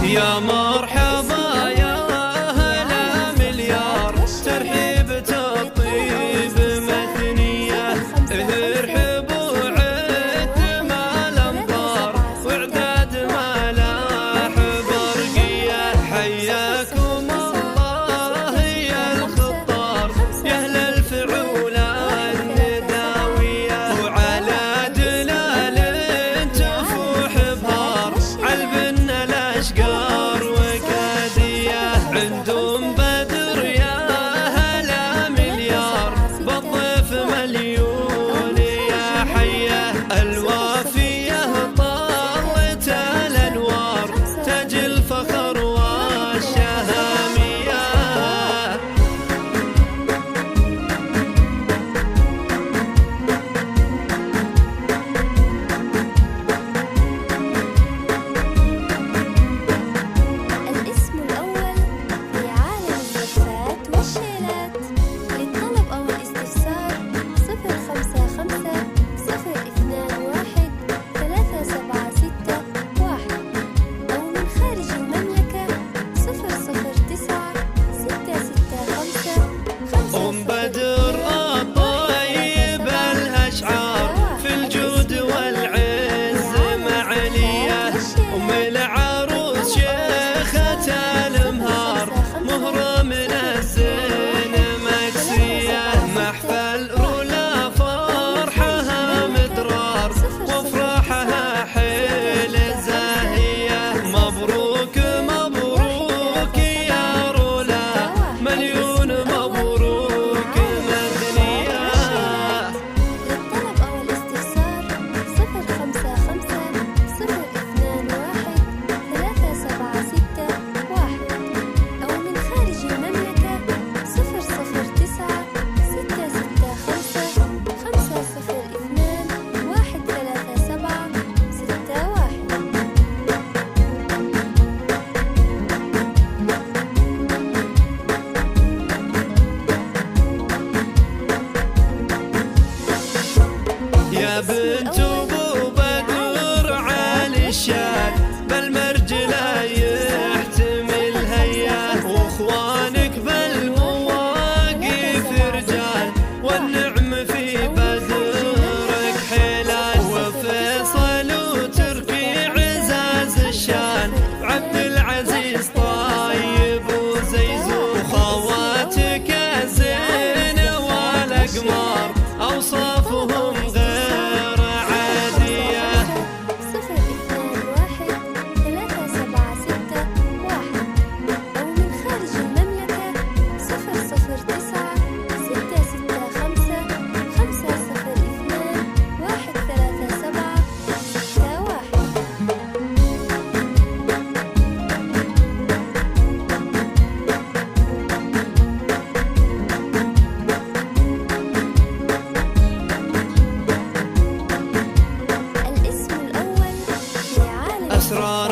يا مرحبا يا هلا مليار، ترحيبة الطيب مثنية، ارحبوا عد ما الأمطار وعداد ملاح برقية. حياكم الله يا الخطار يا أهل الفعول النداوية، وعلى دلال تفوح بهار علبن الأشقار وكادية. عندهم بدر يا هلا مليار، بالضيف مليون يا حية. الوافية طالت الأنوار، تاج الفخر والشهامية. الاسم الأول في عالم اللفات والشيلات. للطلب أو الاستفسار 055 021 3761، أو من خارج المملكة 009 665 أم بدر الطيب الأشعار في الجود والعز معلية، أم العروس شيخة الأمهار مهرة من الزين مكسية. محفل رولا فرحها مدرار وافراحها حيل زاهية. مبروك مبروك يا رولا، مليون مبروك مدنية. للطلب أو الاستفسار 055 021 3761، أو من خارج المملكة 009 665 502 137 61. يا بنت ابو بدر عالي الشان، بالمرج لا يحتمل هيا. واخوانك بالمواقف رجال، والنعم في بدرك حلال. وفيصل وتركي عزاز الشان، عبد العزيز طيب وزيزو. خواتك الزين والاقمار اوصافهم غير عادية. 021 3761، أو من خارج المملكة 009 665 502 137 61. الاسم الأول في عالم أسرار